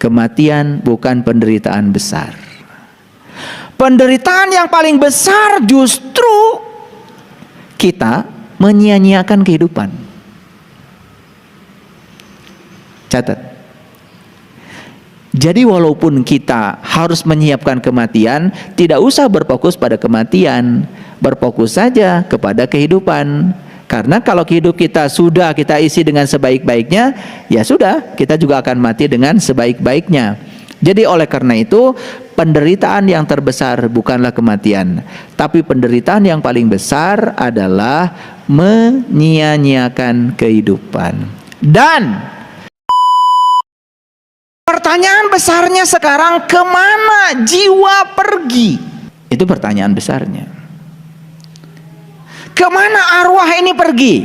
Kematian bukan penderitaan besar. Penderitaan yang paling besar justru kita menyia-nyiakan kehidupan. Catat. Jadi walaupun kita harus menyiapkan kematian, tidak usah berfokus pada kematian, berfokus saja kepada kehidupan. Karena kalau hidup kita sudah kita isi dengan sebaik-baiknya, ya sudah, kita juga akan mati dengan sebaik-baiknya. Jadi oleh karena itu, penderitaan yang terbesar bukanlah kematian, tapi penderitaan yang paling besar adalah menyia-nyiakan kehidupan. Dan pertanyaan besarnya sekarang, kemana jiwa pergi? Itu pertanyaan besarnya. Kemana arwah ini pergi?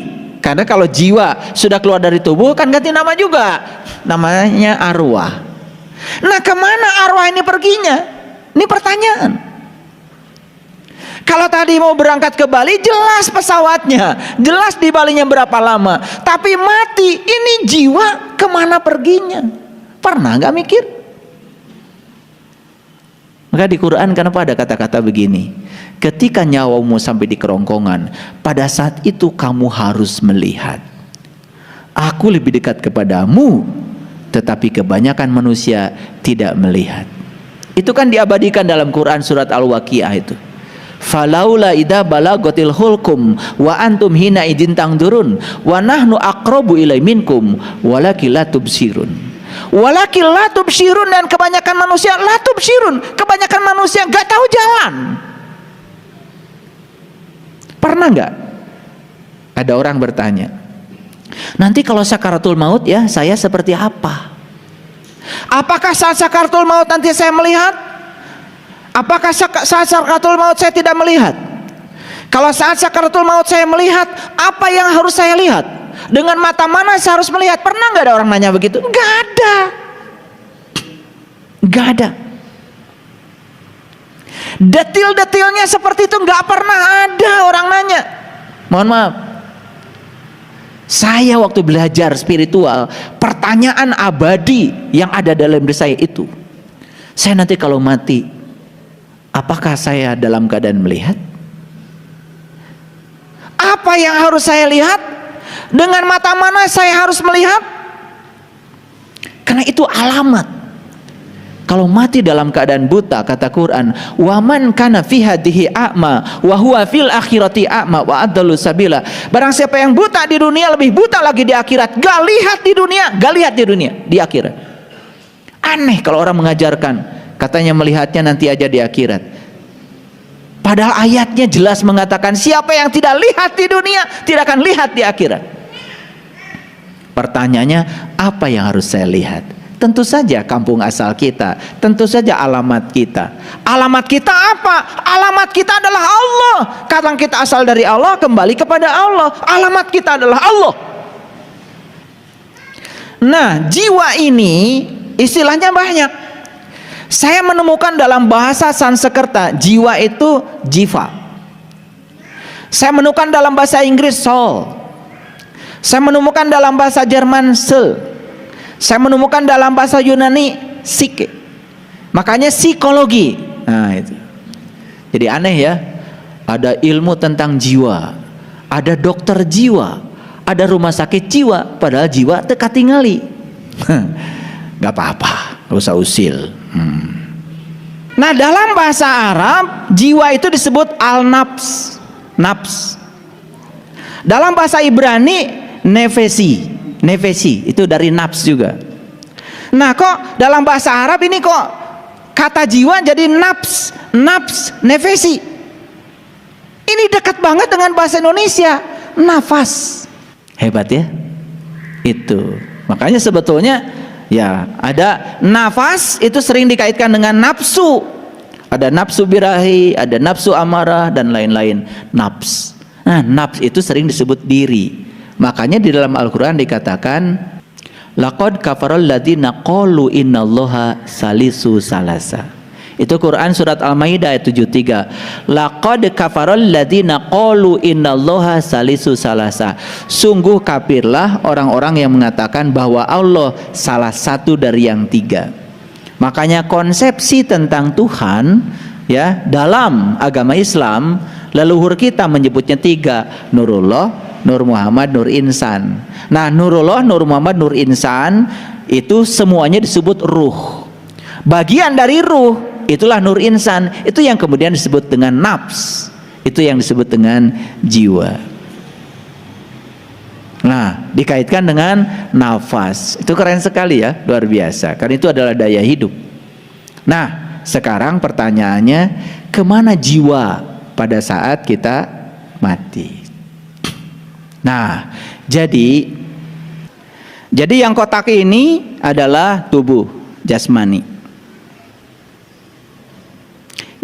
Karena kalau jiwa sudah keluar dari tubuh kan ganti nama juga, namanya arwah. Nah, kemana arwah ini perginya? Ini pertanyaan. Kalau tadi mau berangkat ke Bali, jelas pesawatnya, jelas di Balinya berapa lama. Tapi mati, ini jiwa kemana perginya? Pernah nggak mikir? Maka di Quran kenapa ada kata-kata begini? Ketika nyawamu sampai di kerongkongan, pada saat itu kamu harus melihat. Aku lebih dekat kepadamu, tetapi kebanyakan manusia tidak melihat. Itu kan diabadikan dalam Quran surat Al-Waqiah itu. Falaula idza balagatil hulkum wa antum hina idin tangdurun wa nahnu aqrabu ilai minkum walakin la tubsirun. Walakin la tubsirun, dan kebanyakan manusia la tubsirun, kebanyakan manusia enggak tahu jalan. Pernah enggak ada orang bertanya, nanti kalau sakaratul maut ya saya seperti apa? Apakah saat sakaratul maut nanti saya melihat? Apakah saat sakaratul maut saya tidak melihat? Kalau saat sakaratul maut saya melihat, apa yang harus saya lihat? Dengan mata mana saya harus melihat? Pernah nggak ada orang nanya begitu? Nggak ada. Nggak ada. Detil-detilnya seperti itu nggak pernah ada orang nanya. Mohon maaf, saya waktu belajar spiritual, pertanyaan abadi yang ada dalam diri saya itu, saya nanti kalau mati, apakah saya dalam keadaan melihat? Apa yang harus saya lihat? Dengan mata mana saya harus melihat? Karena itu alamat. Kalau mati dalam keadaan buta, kata Quran, waman kana fi hadhihi a'ma wa huwa fil akhirati a'ma wa adallu sabila. Barang siapa yang buta di dunia, lebih buta lagi di akhirat. Gak lihat di dunia, gak lihat di dunia, di akhirat. Aneh kalau orang mengajarkan, katanya melihatnya nanti aja di akhirat. Padahal ayatnya jelas mengatakan siapa yang tidak lihat di dunia tidak akan lihat di akhirat. Pertanyaannya, apa yang harus saya lihat? Tentu saja kampung asal kita, tentu saja alamat kita. Alamat kita apa? Alamat kita adalah Allah. Karena kita asal dari Allah, kembali kepada Allah. Alamat kita adalah Allah. Nah, jiwa ini istilahnya banyak. Saya menemukan dalam bahasa Sanskerta, jiwa itu jiva. Saya menemukan dalam bahasa Inggris soul. Saya menemukan dalam bahasa Jerman soul. Saya menemukan dalam bahasa Yunani psyche. Makanya psikologi. Nah itu. Jadi aneh ya. Ada ilmu tentang jiwa, ada dokter jiwa, ada rumah sakit jiwa, padahal jiwa teka tingali. Gak apa-apa, gak usah usil. Nah, dalam bahasa Arab jiwa itu disebut al-nafs, nafs. Dalam bahasa Ibrani nefesi, nefesi itu dari nafs juga. Nah, kok dalam bahasa Arab ini kok kata jiwa jadi nafs, nafs, nefesi. Ini dekat banget dengan bahasa Indonesia, nafas. Hebat ya? Itu. Makanya sebetulnya ya, ada nafas itu sering dikaitkan dengan nafsu. Ada nafsu birahi, ada nafsu amarah dan lain-lain. Nafs. Nah, nafs itu sering disebut diri. Makanya di dalam Al-Qur'an dikatakan laqad kafaral ladzina qalu innallaha salisu salasa. Itu Quran surat Al-Maidah ayat 73. Laqad kafaral ladzina qalu innallaha salisu salasa. Sungguh kafirlah orang-orang yang mengatakan bahwa Allah salah satu dari yang tiga. Makanya konsepsi tentang Tuhan ya dalam agama Islam, leluhur kita menyebutnya 3, Nurullah, Nur Muhammad, Nur Insan. Nah, Nurullah, Nur Muhammad, Nur Insan itu semuanya disebut ruh. Bagian dari ruh itulah Nur Insan, itu yang kemudian disebut dengan nafs, itu yang disebut dengan jiwa. Nah, dikaitkan dengan nafas. Itu keren sekali ya, luar biasa. Karena itu adalah daya hidup. Nah, sekarang pertanyaannya, kemana jiwa pada saat kita mati? Nah, jadi yang kotak ini adalah tubuh jasmani.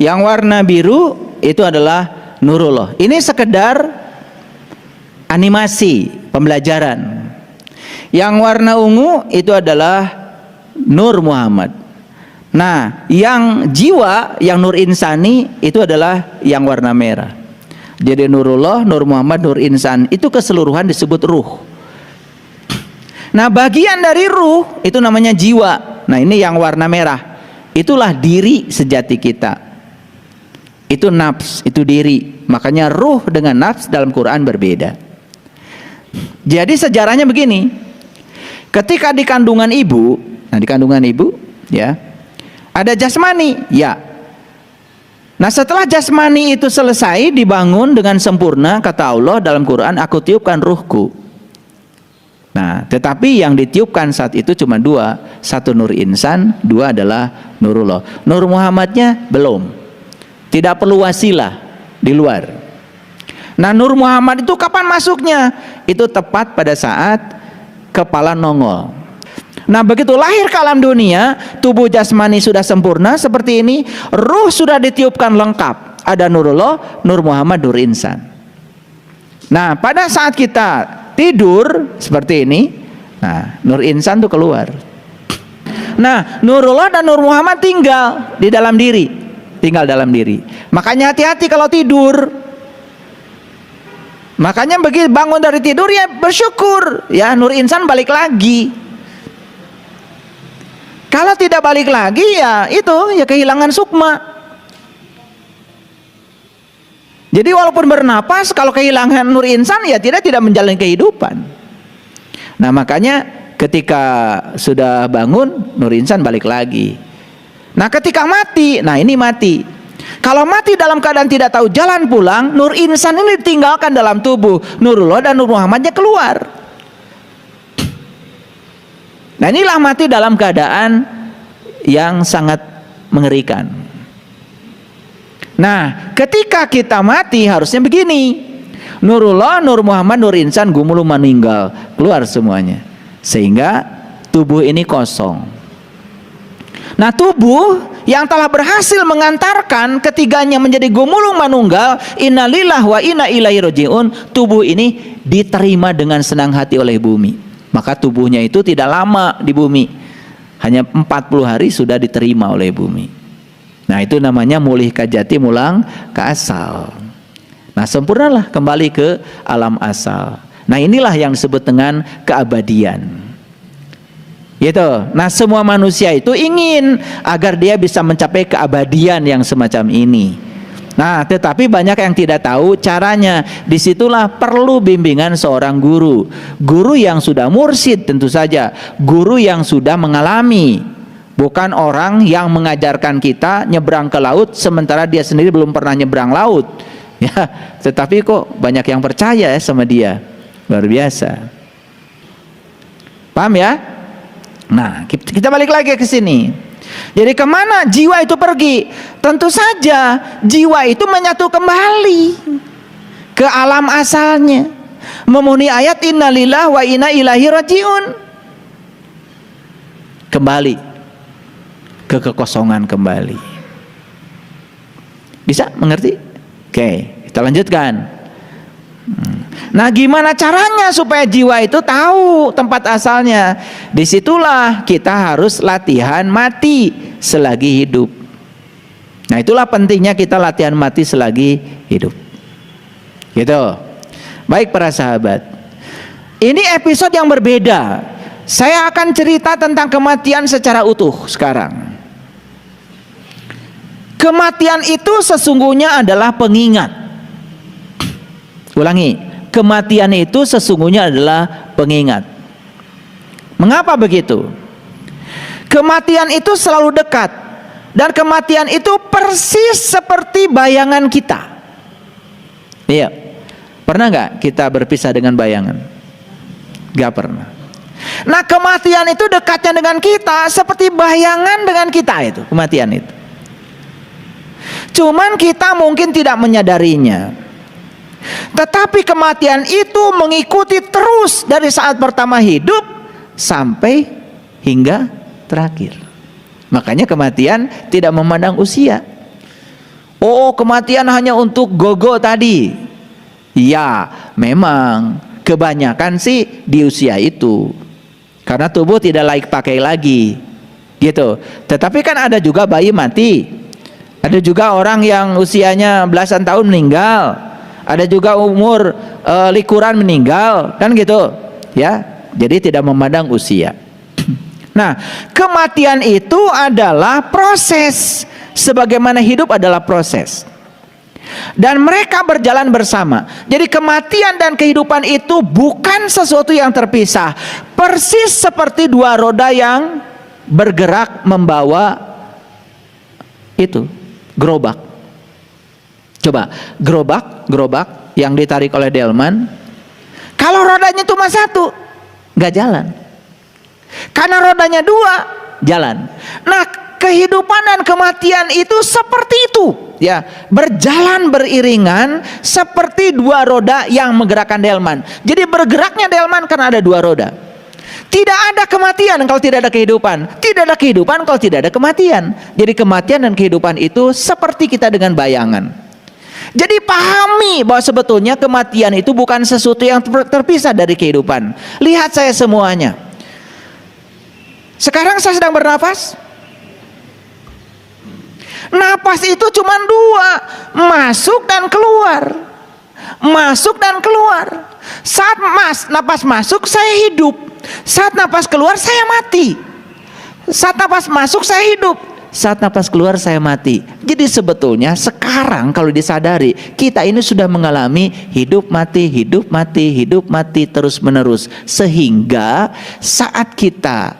Yang warna biru itu adalah Nurullah. Ini sekedar animasi pembelajaran. Yang warna ungu itu adalah Nur Muhammad. Nah, yang jiwa, yang Nur Insani itu adalah yang warna merah. Jadi Nurullah, Nur Muhammad, Nur Insan itu keseluruhan disebut ruh. Nah, bagian dari ruh itu namanya jiwa. Nah, ini yang warna merah. Itulah diri sejati kita. Itu nafs, itu diri. Makanya ruh dengan nafs dalam Quran berbeda. Jadi sejarahnya begini, ketika di kandungan ibu, nah di kandungan ibu ya ada jasmani ya. Nah setelah jasmani itu selesai dibangun dengan sempurna, kata Allah dalam Quran, aku tiupkan ruhku. Nah tetapi yang ditiupkan saat itu cuma 2, 1 Nur Insan, 2 adalah Nurullah. Nur Muhammadnya belum, tidak perlu wasilah di luar. Nah Nur Muhammad itu kapan masuknya? Itu tepat pada saat kepala nongol. Nah begitu lahir ke alam dunia, tubuh jasmani sudah sempurna seperti ini, ruh sudah ditiupkan lengkap. Ada Nurullah, Nur Muhammad, Nur Insan. Nah pada saat kita tidur seperti ini, nah Nur Insan itu keluar. Nah Nurullah dan Nur Muhammad tinggal di dalam diri, tinggal dalam diri. Makanya hati-hati kalau tidur. Makanya begitu bangun dari tidur ya bersyukur, ya Nur Insan balik lagi. Kalau tidak balik lagi ya itu ya kehilangan sukma. Jadi walaupun bernapas, kalau kehilangan Nur Insan ya tidak menjalani kehidupan. Nah makanya ketika sudah bangun Nur Insan balik lagi. Nah ketika mati, nah ini mati. Kalau mati dalam keadaan tidak tahu jalan pulang, Nur Insan ini ditinggalkan dalam tubuh, Nurullah dan Nur Muhammadnya keluar. Nah inilah mati dalam keadaan yang sangat mengerikan. Nah ketika kita mati harusnya begini, Nurullah, Nur Muhammad, Nur Insan gumulu meninggal, keluar semuanya, sehingga tubuh ini kosong. Nah tubuh yang telah berhasil mengantarkan ketiganya menjadi gumulung manunggal, innalillahi wa inna ilaihi rajiun, tubuh ini diterima dengan senang hati oleh bumi. Maka tubuhnya itu tidak lama di bumi, hanya 40 hari sudah diterima oleh bumi. Nah itu namanya mulih kajati mulang ke asal. Nah sempurnalah kembali ke alam asal. Nah inilah yang disebut dengan keabadian. Gitu. Nah semua manusia itu ingin agar dia bisa mencapai keabadian yang semacam ini. Nah tetapi banyak yang tidak tahu caranya. Disitulah perlu bimbingan seorang guru. Guru yang sudah mursyid tentu saja, guru yang sudah mengalami, bukan orang yang mengajarkan kita nyebrang ke laut sementara dia sendiri belum pernah nyebrang laut ya. Tetapi kok banyak yang percaya ya sama dia, luar biasa. Paham ya? Nah, kita balik lagi ke sini. Jadi kemana jiwa itu pergi? Tentu saja jiwa itu menyatu kembali ke alam asalnya, memenuhi ayat innalillahi wa inna ilaihi rajiun. Kembali ke kekosongan kembali. Bisa mengerti? Oke, kita lanjutkan. Nah gimana caranya supaya jiwa itu tahu tempat asalnya? Disitulah kita harus latihan mati selagi hidup. Nah itulah pentingnya kita latihan mati selagi hidup. Gitu. Baik para sahabat, ini episode yang berbeda. Saya akan cerita tentang kematian secara utuh sekarang. Kematian itu sesungguhnya adalah pengingat. Ulangi, kematian itu sesungguhnya adalah pengingat. Mengapa begitu? Kematian itu selalu dekat, dan kematian itu persis seperti bayangan kita. Iya, pernah nggak kita berpisah dengan bayangan? Gak pernah. Nah, kematian itu dekatnya dengan kita seperti bayangan dengan kita, itu kematian itu. Cuman kita mungkin tidak menyadarinya. Tetapi kematian itu mengikuti terus dari saat pertama hidup sampai hingga terakhir. Makanya kematian tidak memandang usia. Oh, kematian hanya untuk gogo tadi. Ya, memang kebanyakan sih di usia itu. Karena tubuh tidak layak pakai lagi. Gitu. Tetapi kan ada juga bayi mati. Ada juga orang yang usianya belasan tahun meninggal. Ada juga umur likuran meninggal, kan gitu. Ya. Jadi tidak memandang usia. Nah, kematian itu adalah proses, sebagaimana hidup adalah proses. Dan mereka berjalan bersama. Jadi kematian dan kehidupan itu bukan sesuatu yang terpisah. Persis seperti dua roda yang bergerak membawa itu gerobak. Coba gerobak yang ditarik oleh delman. Kalau rodanya cuma satu, nggak jalan. Karena rodanya dua, jalan. Nah, kehidupan dan kematian itu seperti itu, ya, berjalan beriringan seperti dua roda yang menggerakkan delman. Jadi bergeraknya delman karena ada dua roda. Tidak ada kematian kalau tidak ada kehidupan. Tidak ada kehidupan kalau tidak ada kematian. Jadi kematian dan kehidupan itu seperti kita dengan bayangan. Jadi pahami bahwa sebetulnya kematian itu bukan sesuatu yang terpisah dari kehidupan. Lihat saya semuanya. Sekarang saya sedang bernafas. Napas itu cuma dua, masuk dan keluar. Masuk dan keluar. Saat napas masuk saya hidup. Saat napas keluar saya mati. Saat napas masuk saya hidup. Saat napas keluar saya mati. Jadi sebetulnya sekarang kalau disadari, kita ini sudah mengalami hidup mati, hidup mati, hidup mati terus menerus. Sehingga saat kita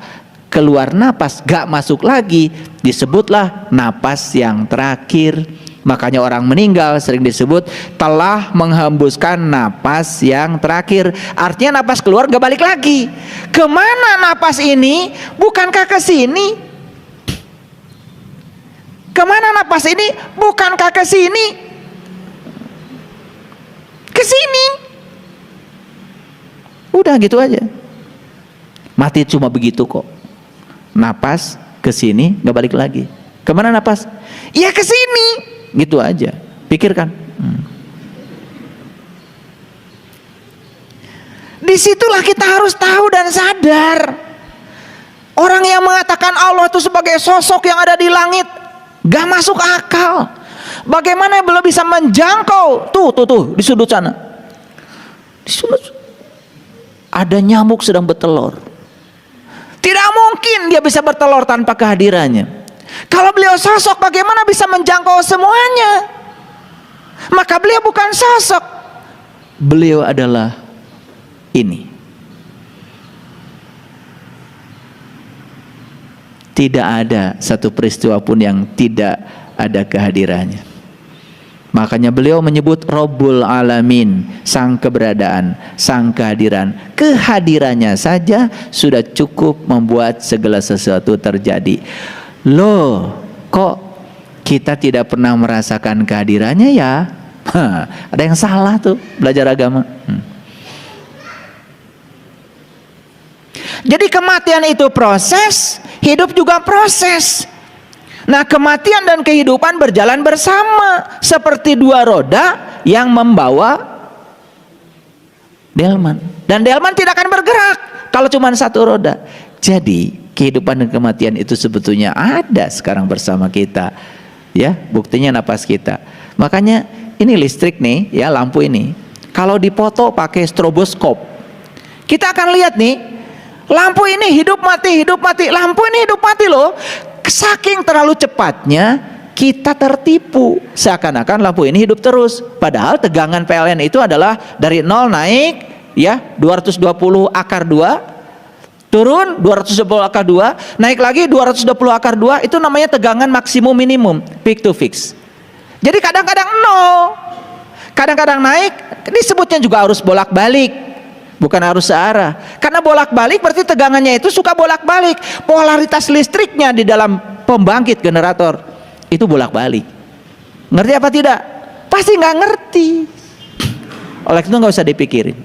keluar napas gak masuk lagi, disebutlah napas yang terakhir. Makanya orang meninggal sering disebut telah menghembuskan napas yang terakhir. Artinya napas keluar gak balik lagi. Kemana napas ini? Bukankah ke sini? Kemana napas ini? Bukankah ke sini? Ke sini. Udah gitu aja. Mati cuma begitu kok. Napas ke sini nggak balik lagi. Kemana napas? Ya ke sini. Gitu aja. Pikirkan. Disitulah kita harus tahu dan sadar. Orang yang mengatakan Allah itu sebagai sosok yang ada di langit, gak masuk akal. Bagaimana belum bisa menjangkau? Tuh di sudut sana. Di sudut ada nyamuk sedang bertelur. Tidak mungkin dia bisa bertelur tanpa kehadirannya. Kalau beliau sosok, bagaimana bisa menjangkau semuanya? Maka beliau bukan sosok. Beliau adalah ini. Tidak ada satu peristiwa pun yang tidak ada kehadirannya. Makanya beliau menyebut Rabbul Alamin, sang keberadaan, sang kehadiran. Kehadirannya saja sudah cukup membuat segala sesuatu terjadi. Loh, kok kita tidak pernah merasakan kehadirannya ya? Ada yang salah tuh belajar agama. Jadi kematian itu proses, hidup juga proses. Nah, kematian dan kehidupan berjalan bersama seperti dua roda yang membawa delman. Dan delman tidak akan bergerak kalau cuma satu roda. Jadi kehidupan dan kematian itu sebetulnya ada sekarang bersama kita. Ya, buktinya napas kita. Makanya ini listrik nih, ya, lampu ini. Kalau dipoto pakai stroboskop, kita akan lihat nih, lampu ini hidup mati, lampu ini hidup mati loh. Saking terlalu cepatnya kita tertipu seakan-akan lampu ini hidup terus, padahal tegangan PLN itu adalah dari 0 naik ya 220 akar 2, turun 210 akar 2, naik lagi 220 akar 2, itu namanya tegangan maksimum minimum, peak to fix. Jadi kadang-kadang 0, kadang-kadang naik, disebutnya juga arus bolak-balik, bukan arus searah. Karena bolak-balik berarti tegangannya itu suka bolak-balik, polaritas listriknya di dalam pembangkit generator itu bolak-balik. Ngerti apa tidak? Pasti nggak ngerti. Oleh itu nggak usah dipikirin.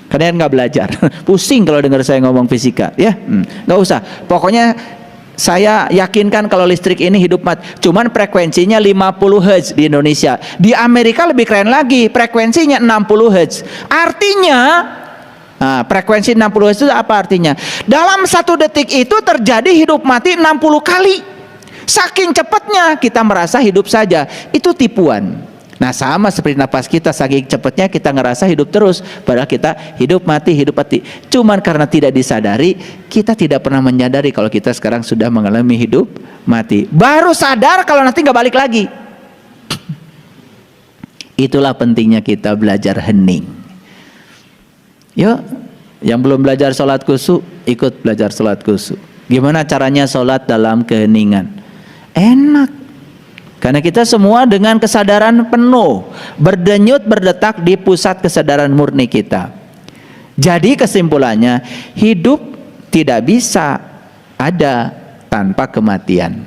Kalian nggak belajar. Pusing kalau dengar saya ngomong fisika, ya. Nggak usah. Pokoknya saya yakinkan kalau listrik ini hidup mati. Cuman frekuensinya 50 Hz di Indonesia. Di Amerika lebih keren lagi, frekuensinya 60 Hz. Artinya, frekuensi 60 Hz itu apa artinya? Dalam 1 detik itu terjadi hidup mati 60 kali. Saking cepatnya kita merasa hidup saja, itu tipuan. Nah sama seperti napas kita, saking cepatnya kita ngerasa hidup terus, padahal kita hidup mati. Cuman karena tidak disadari, kita tidak pernah menyadari kalau kita sekarang sudah mengalami hidup mati. Baru sadar kalau nanti nggak balik lagi. Itulah pentingnya kita belajar hening. Yuk, yang belum belajar sholat khusyuk, ikut belajar sholat khusyuk. Gimana caranya sholat dalam keheningan? Enak, karena kita semua dengan kesadaran penuh berdenyut berdetak di pusat kesadaran murni kita. Jadi kesimpulannya, hidup tidak bisa ada tanpa kematian.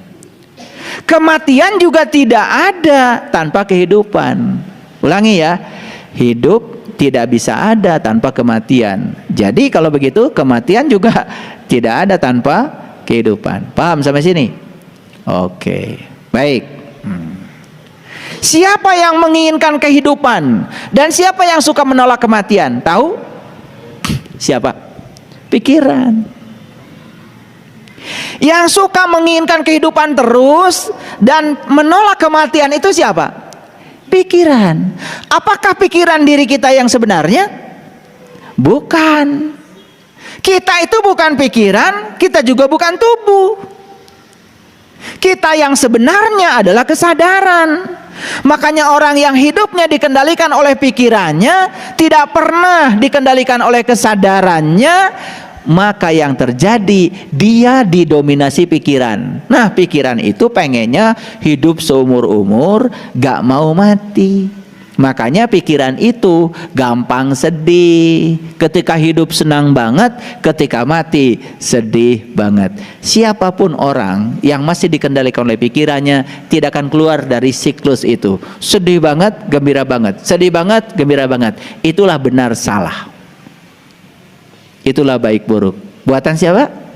Kematian juga tidak ada tanpa kehidupan. Ulangi ya, hidup tidak bisa ada tanpa kematian. Jadi kalau begitu kematian juga tidak ada tanpa kehidupan. Paham sampai sini? Oke, baik. Siapa yang menginginkan kehidupan dan siapa yang suka menolak kematian? Tahu? Siapa? Pikiran. Yang suka menginginkan kehidupan terus dan menolak kematian itu siapa? Pikiran. Apakah pikiran diri kita yang sebenarnya? Bukan. Kita itu bukan pikiran, kita juga bukan tubuh. Kita yang sebenarnya adalah kesadaran. Makanya orang yang hidupnya dikendalikan oleh pikirannya, tidak pernah dikendalikan oleh kesadarannya, maka yang terjadi dia didominasi pikiran. Nah pikiran itu pengennya hidup seumur-umur, gak mau mati. Makanya pikiran itu gampang sedih. Ketika hidup senang banget, ketika mati sedih banget. Siapapun orang yang masih dikendalikan oleh pikirannya tidak akan keluar dari siklus itu. Sedih banget, gembira banget. Sedih banget, gembira banget. Itulah benar salah. Itulah baik buruk. Buatan siapa?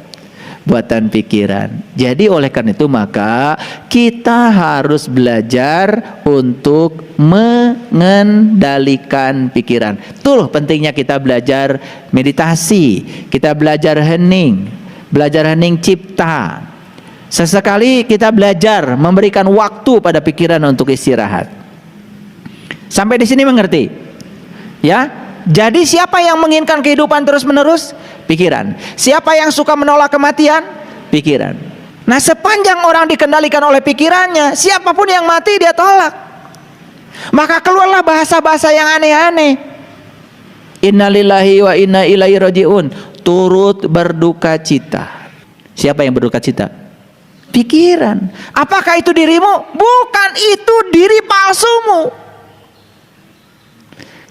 Buatan pikiran. Jadi oleh karena itu maka kita harus belajar untuk mengendalikan pikiran. Tuh pentingnya kita belajar meditasi, kita belajar hening cipta. Sesekali kita belajar memberikan waktu pada pikiran untuk istirahat. Sampai di sini mengerti? Ya. Jadi siapa yang menginginkan kehidupan terus-menerus? Pikiran. Siapa yang suka menolak kematian? Pikiran. Nah sepanjang orang dikendalikan oleh pikirannya, siapapun yang mati dia tolak. Maka keluarlah bahasa-bahasa yang aneh-aneh. Innalillahi wa inna ilaihi rajiun. Turut berduka cita. Siapa yang berduka cita? Pikiran. Apakah itu dirimu? Bukan, itu diri palsumu.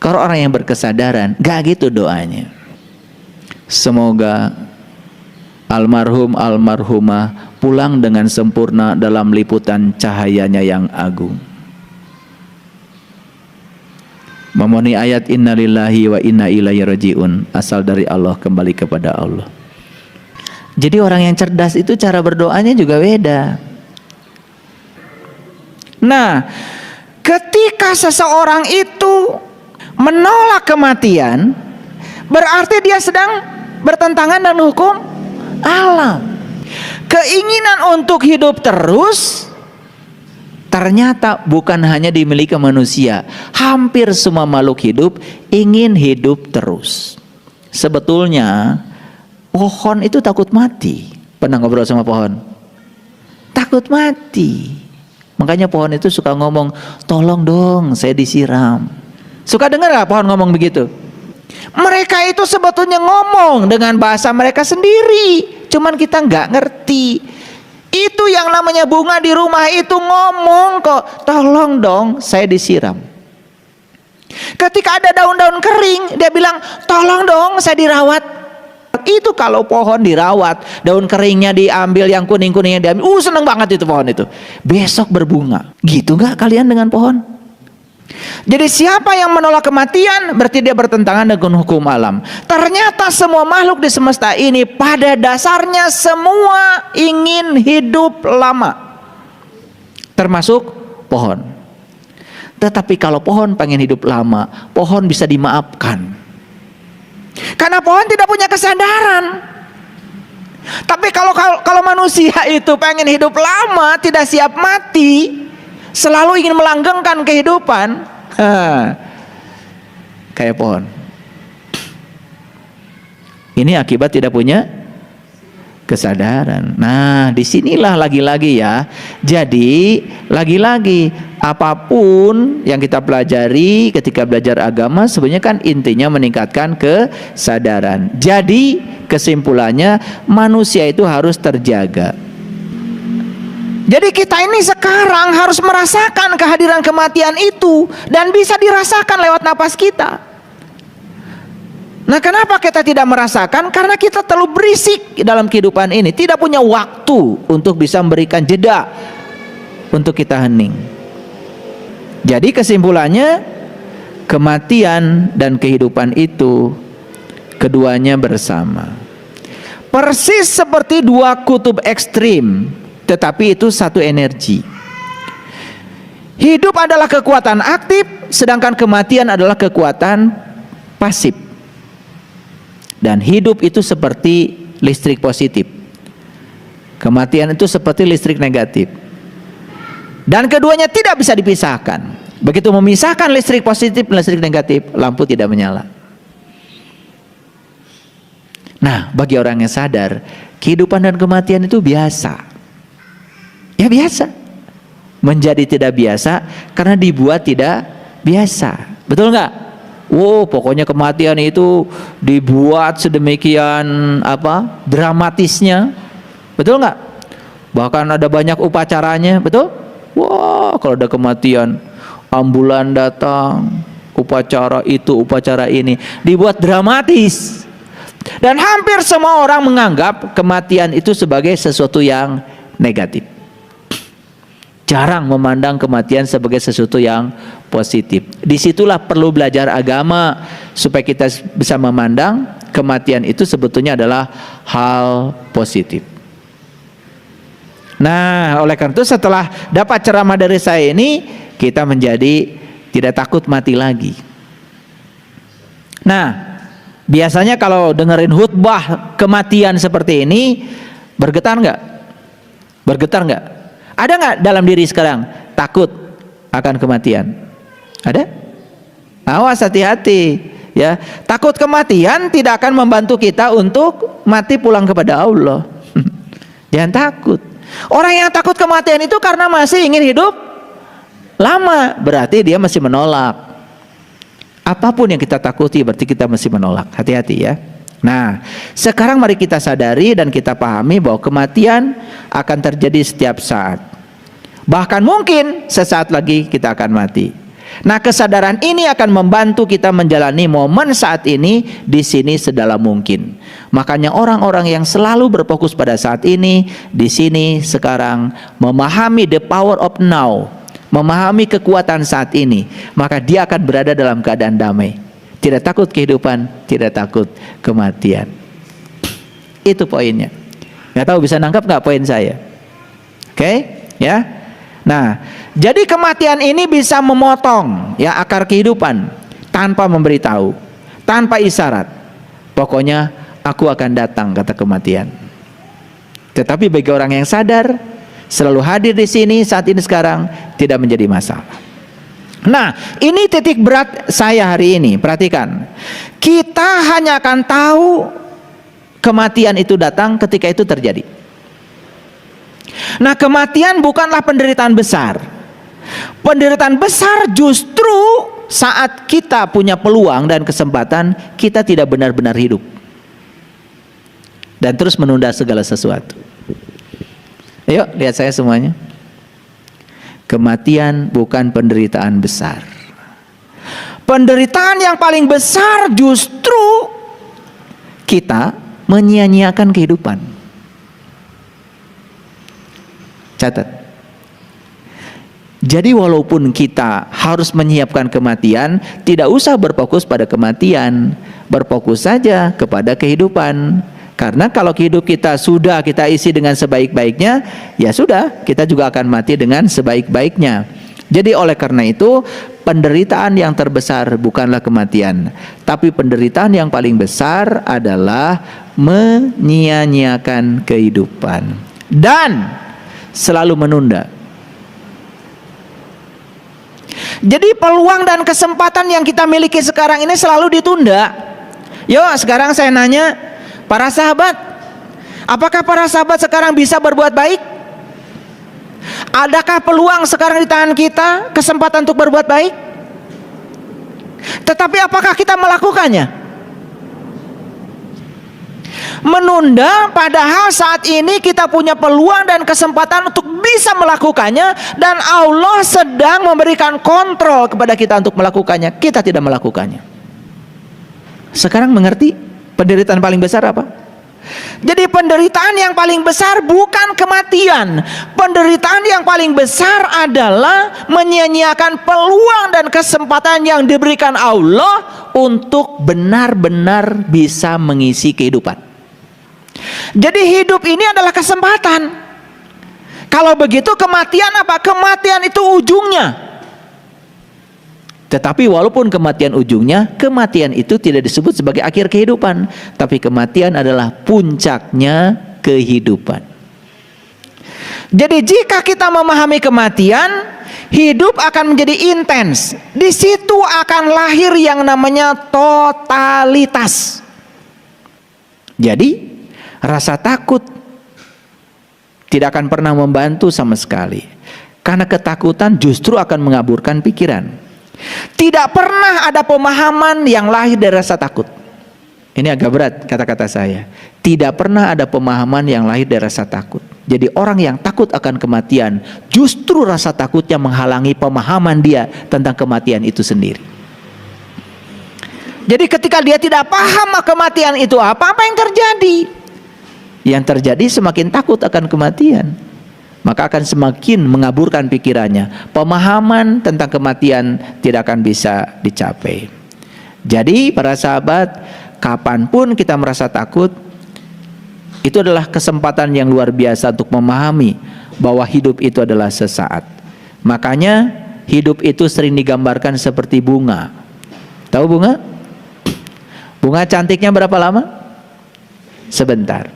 Kalau orang yang berkesadaran, gak gitu doanya. Semoga almarhum almarhumah pulang dengan sempurna dalam liputan cahayanya yang agung. Memenuhi ayat innalillahi wa inna ilaihi rajiun, asal dari Allah kembali kepada Allah. Jadi orang yang cerdas itu cara berdoanya juga beda. Nah, ketika seseorang itu menolak kematian, berarti dia sedang bertentangan dengan hukum alam. Keinginan untuk hidup terus ternyata bukan hanya dimiliki manusia. Hampir semua makhluk hidup ingin hidup terus. Sebetulnya pohon itu takut mati. Pernah ngobrol sama pohon? Takut mati. Makanya pohon itu suka ngomong, tolong dong saya disiram. Suka dengar gak pohon ngomong begitu? Mereka itu sebetulnya ngomong dengan bahasa mereka sendiri, cuman kita nggak ngerti. Itu yang namanya bunga di rumah itu ngomong kok, tolong dong saya disiram. Ketika ada daun-daun kering, dia bilang, tolong dong saya dirawat. Itu kalau pohon dirawat, daun keringnya diambil, yang kuning-kuningnya diambil, seneng banget itu pohon itu. Besok berbunga. Gitu gak kalian dengan pohon? Jadi siapa yang menolak kematian, berarti dia bertentangan dengan hukum alam. Ternyata semua makhluk di semesta ini pada dasarnya semua ingin hidup lama, termasuk pohon. Tetapi kalau pohon pengen hidup lama, pohon bisa dimaafkan, karena pohon tidak punya kesadaran. Tapi kalau manusia itu pengen hidup lama, tidak siap mati, selalu ingin melanggengkan kehidupan, kayak pohon. Ini akibat tidak punya kesadaran. Nah, disinilah lagi-lagi ya. Jadi lagi-lagi apapun yang kita pelajari ketika belajar agama, sebenarnya kan intinya meningkatkan kesadaran. Jadi kesimpulannya manusia itu harus terjaga. Jadi kita ini sekarang harus merasakan kehadiran kematian itu, dan bisa dirasakan lewat napas kita. Nah, kenapa kita tidak merasakan? Karena kita terlalu berisik dalam kehidupan ini, tidak punya waktu untuk bisa memberikan jeda untuk kita hening. Jadi kesimpulannya, kematian dan kehidupan itu keduanya bersama. Persis seperti dua kutub ekstrim, tetapi itu satu energi. Hidup adalah kekuatan aktif, sedangkan kematian adalah kekuatan pasif. Dan hidup itu seperti listrik positif, kematian itu seperti listrik negatif. Dan keduanya tidak bisa dipisahkan. Begitu memisahkan listrik positif dan listrik negatif, lampu tidak menyala. Nah, bagi orang yang sadar, kehidupan dan kematian itu biasa. Ya biasa. Menjadi tidak biasa karena dibuat tidak biasa. Betul nggak? Pokoknya kematian itu dibuat sedemikian dramatisnya. Betul nggak? Bahkan ada banyak upacaranya. Betul? Kalau ada kematian, ambulan datang, upacara itu, upacara ini, dibuat dramatis. Dan hampir semua orang menganggap kematian itu sebagai sesuatu yang negatif. Jarang memandang kematian sebagai sesuatu yang positif. Disitulah perlu belajar agama supaya kita bisa memandang kematian itu sebetulnya adalah hal positif. Nah, oleh karena itu setelah dapat ceramah dari saya ini, kita menjadi tidak takut mati lagi. Nah, biasanya kalau dengerin khutbah kematian seperti ini, bergetar nggak? Bergetar nggak? Ada nggak dalam diri sekarang takut akan kematian? Ada? Awas, hati-hati ya. Takut kematian tidak akan membantu kita untuk mati pulang kepada Allah. Jangan takut. Orang yang takut kematian itu karena masih ingin hidup lama, berarti dia masih menolak. Apapun yang kita takuti berarti kita masih menolak. Hati-hati ya. Nah, sekarang mari kita sadari dan kita pahami bahwa kematian akan terjadi setiap saat. Bahkan mungkin sesaat lagi kita akan mati. Nah, kesadaran ini akan membantu kita menjalani momen saat ini di sini sedalam mungkin. Makanya orang-orang yang selalu berfokus pada saat ini, di sini, sekarang, memahami the power of now, memahami kekuatan saat ini, maka dia akan berada dalam keadaan damai. Tidak takut kehidupan, tidak takut kematian. Itu poinnya. Nggak tahu bisa nangkap nggak poin saya? Oke, ya. Nah, jadi kematian ini bisa memotong ya akar kehidupan tanpa memberitahu, tanpa isyarat. Pokoknya aku akan datang, kata kematian. Tetapi bagi orang yang sadar, selalu hadir di sini saat ini sekarang, tidak menjadi masalah. Nah, ini titik berat saya hari ini. Perhatikan, kita hanya akan tahu kematian itu datang ketika itu terjadi. Nah, kematian bukanlah penderitaan besar. Penderitaan besar justru saat kita punya peluang dan kesempatan, kita tidak benar-benar hidup dan terus menunda segala sesuatu. Ayo lihat saya semuanya. Kematian bukan penderitaan besar. Penderitaan yang paling besar justru kita menyia-nyiakan kehidupan. Catat. Jadi walaupun kita harus menyiapkan kematian, tidak usah berfokus pada kematian, berfokus saja kepada kehidupan. Karena kalau hidup kita sudah kita isi dengan sebaik-baiknya, ya sudah, kita juga akan mati dengan sebaik-baiknya. Jadi oleh karena itu, penderitaan yang terbesar bukanlah kematian, tapi penderitaan yang paling besar adalah menyia-nyiakan kehidupan dan selalu menunda. Jadi peluang dan kesempatan yang kita miliki sekarang ini selalu ditunda. Yuk sekarang saya nanya, para sahabat, apakah para sahabat sekarang bisa berbuat baik? Adakah peluang sekarang di tangan kita, kesempatan untuk berbuat baik? Tetapi apakah kita melakukannya? Menunda, padahal saat ini kita punya peluang dan kesempatan untuk bisa melakukannya, dan Allah sedang memberikan kontrol kepada kita untuk melakukannya. Kita tidak melakukannya. Sekarang mengerti penderitaan paling besar apa? Jadi penderitaan yang paling besar bukan kematian. Penderitaan yang paling besar adalah menyia-nyiakan peluang dan kesempatan yang diberikan Allah untuk benar-benar bisa mengisi kehidupan. Jadi hidup ini adalah kesempatan. Kalau begitu kematian apa? Kematian itu ujungnya. Tetapi walaupun kematian ujungnya, kematian itu tidak disebut sebagai akhir kehidupan, tapi kematian adalah puncaknya kehidupan. Jadi jika kita memahami kematian, hidup akan menjadi intens. Di situ akan lahir yang namanya totalitas. Jadi rasa takut tidak akan pernah membantu sama sekali, karena ketakutan justru akan mengaburkan pikiran. Tidak pernah ada pemahaman yang lahir dari rasa takut. Ini agak berat kata-kata saya. Tidak pernah ada pemahaman yang lahir dari rasa takut. Jadi orang yang takut akan kematian, justru rasa takutnya menghalangi pemahaman dia tentang kematian itu sendiri. Jadi ketika dia tidak paham kematian itu apa yang terjadi? Yang terjadi semakin takut akan kematian, maka akan semakin mengaburkan pikirannya. Pemahaman tentang kematian tidak akan bisa dicapai. Jadi para sahabat, kapanpun kita merasa takut, itu adalah kesempatan yang luar biasa untuk memahami bahwa hidup itu adalah sesaat. Makanya hidup itu sering digambarkan seperti bunga. Tahu bunga? Bunga cantiknya berapa lama? Sebentar.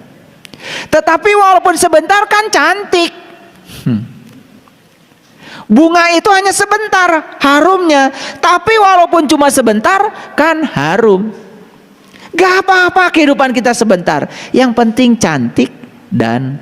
Tetapi walaupun sebentar kan cantik. Bunga itu hanya sebentar harumnya, tapi walaupun cuma sebentar kan harum. Gak apa-apa kehidupan kita sebentar, yang penting cantik dan